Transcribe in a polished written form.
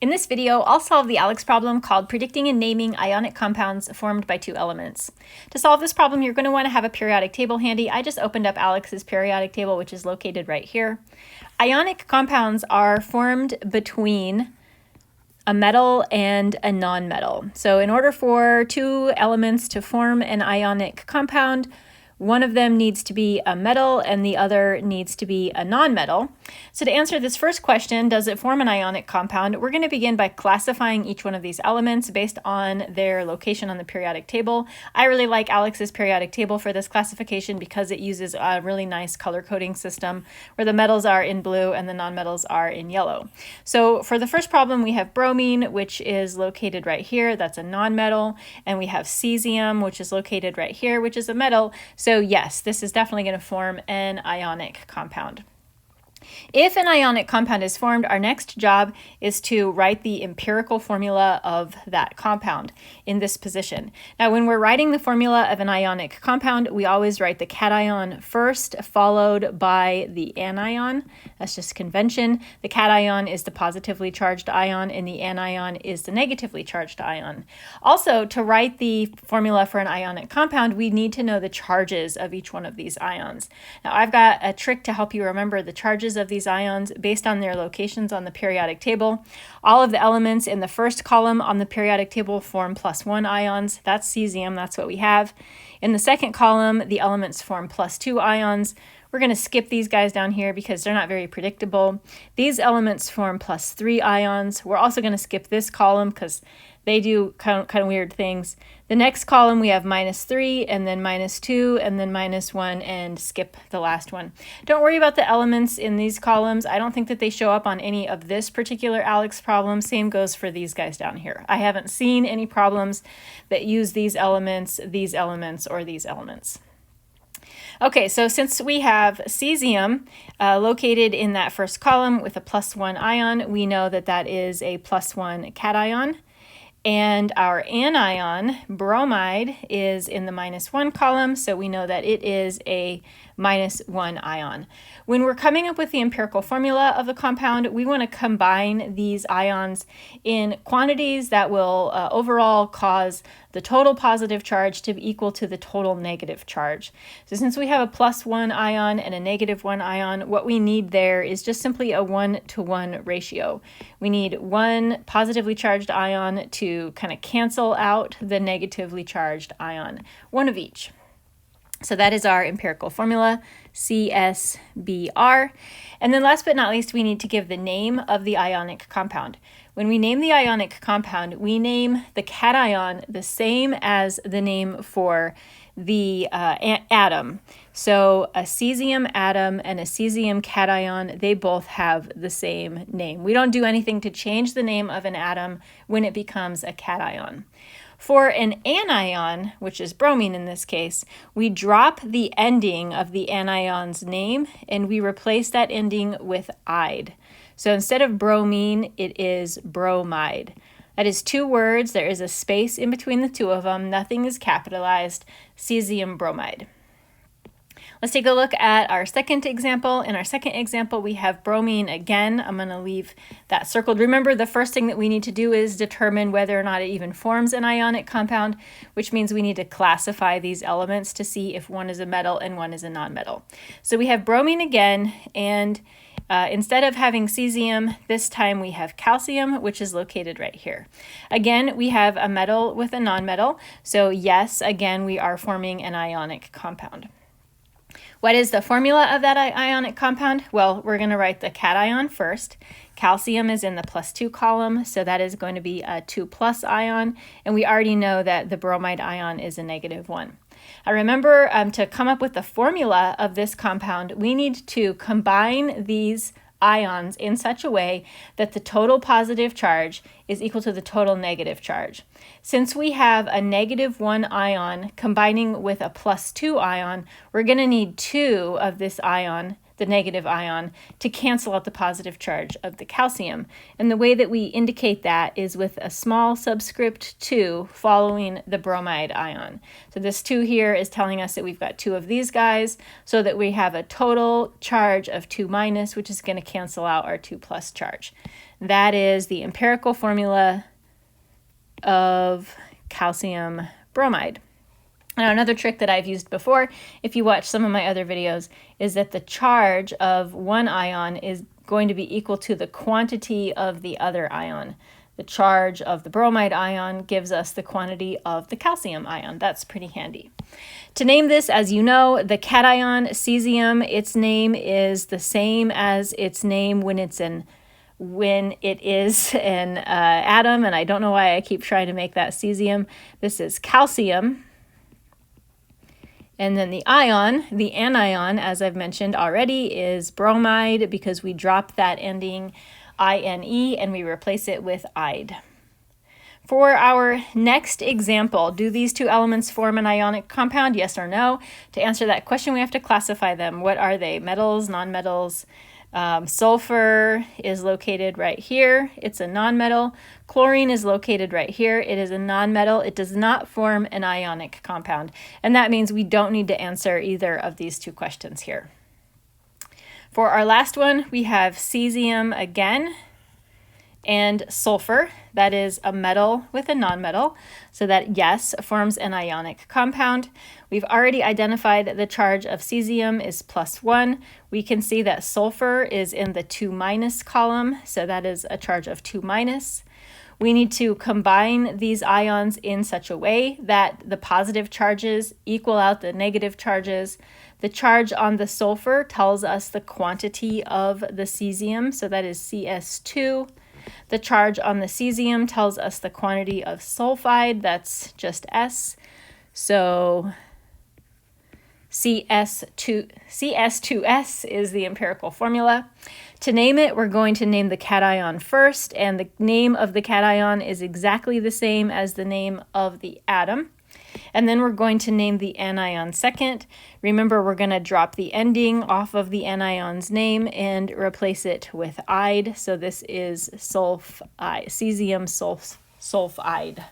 In this video, I'll solve the ALEKS problem called predicting and naming ionic compounds formed by two elements. To solve this problem, you're going to want to have a periodic table handy. I just opened up ALEKS's periodic table, which is located right here. Ionic compounds are formed between a metal and a non-metal. So in order for two elements to form an ionic compound, one of them needs to be a metal and the other needs to be a non-metal. So to answer this first question, does it form an ionic compound, we're going to begin by classifying each one of these elements based on their location on the periodic table. I really like ALEKS's periodic table for this classification because it uses a really nice color coding system where the metals are in blue and the non-metals are in yellow. So for the first problem, we have bromine, which is located right here. That's a non-metal. And we have cesium, which is located right here, which is a metal. So yes, this is definitely going to form an ionic compound. If an ionic compound is formed, our next job is to write the empirical formula of that compound in this position. Now, when we're writing the formula of an ionic compound, we always write the cation first, followed by the anion. That's just convention. The cation is the positively charged ion, and the anion is the negatively charged ion. Also, to write the formula for an ionic compound, we need to know the charges of each one of these ions. Now, I've got a trick to help you remember the charges of these ions based on their locations on the periodic table. All of the elements in the first column on the periodic table form +1 ions. That's cesium, that's what we have. In the second column, the elements form +2 ions. We're going to skip these guys down here because they're not very predictable. These elements form +3 ions. We're also going to skip this column because they do kind of weird things. The next column we have -3 and then -2 and then -1 and skip the last one. Don't worry about the elements in these columns. I don't think that they show up on any of this particular ALEKS problem. Same goes for these guys down here. I haven't seen any problems that use these elements, or these elements. Okay, so since we have cesium located in that first column with a +1 ion, we know that that is a +1 cation. And our anion, bromide, is in the -1 column, so we know that it is a -1 ion. When we're coming up with the empirical formula of the compound, we want to combine these ions in quantities that will overall cause the total positive charge to be equal to the total negative charge. So since we have a +1 ion and a -1 ion, what we need there is just simply a 1-to-1 ratio. We need one positively charged ion to kind of cancel out the negatively charged ion, one of each. So that is our empirical formula, CSBr. And then last but not least, we need to give the name of the ionic compound. When we name the ionic compound, we name the cation the same as the name for the atom. So a cesium atom and a cesium cation, they both have the same name. We don't do anything to change the name of an atom when it becomes a cation. For an anion, which is bromine in this case, we drop the ending of the anion's name and we replace that ending with "ide." So instead of bromine, it is bromide. That is two words. There is a space in between the two of them. Nothing is capitalized. Cesium bromide. Let's take a look at our second example. In our second example, we have bromine again. I'm going to leave that circled. Remember, the first thing that we need to do is determine whether or not it even forms an ionic compound, which means we need to classify these elements to see if one is a metal and one is a non-metal. So we have bromine again, and instead of having cesium, this time we have calcium, which is located right here. Again, we have a metal with a non-metal. So yes, again, we are forming an ionic compound. What is the formula of that ionic compound? Well, we're going to write the cation first. Calcium is in the +2 column, so that is going to be a 2+ ion, and we already know that the bromide ion is a -1. Now remember, to come up with the formula of this compound, we need to combine these ions in such a way that the total positive charge is equal to the total negative charge. Since we have a -1 ion combining with a +2 ion, we're going to need 2 of this ion, the negative ion, to cancel out the positive charge of the calcium. And the way that we indicate that is with a small subscript 2 following the bromide ion. So this 2 here is telling us that we've got 2 of these guys, so that we have a total charge of 2-, which is going to cancel out our 2+ charge. That is the empirical formula of calcium bromide. Now, another trick that I've used before, if you watch some of my other videos, is that the charge of one ion is going to be equal to the quantity of the other ion. The charge of the bromide ion gives us the quantity of the calcium ion. That's pretty handy. To name this, as you know, the cation cesium, its name is the same as its name when it is an atom, and I don't know why I keep trying to make that cesium. This is calcium. And then the ion, the anion, as I've mentioned already, is bromide because we drop that ending INE and we replace it with -ide. For our next example, do these two elements form an ionic compound, yes or no? To answer that question, we have to classify them. What are they? Metals, nonmetals? Sulfur is located right here. It's a nonmetal. Chlorine is located right here. It is a nonmetal. It does not form an ionic compound. And that means we don't need to answer either of these two questions here. For our last one, we have cesium again and sulfur. That is a metal with a nonmetal. So that, yes, forms an ionic compound. We've already identified the charge of cesium is +1. We can see that sulfur is in the 2- column, so that is a charge of 2-. We need to combine these ions in such a way that the positive charges equal out the negative charges. The charge on the sulfur tells us the quantity of the cesium, so that is CS2. The charge on the cesium tells us the quantity of sulfide, that's just S. So CS2S is the empirical formula. To name it, we're going to name the cation first, and the name of the cation is exactly the same as the name of the atom. And then we're going to name the anion second. Remember, we're going to drop the ending off of the anion's name and replace it with -ide. So this is cesium sulfide.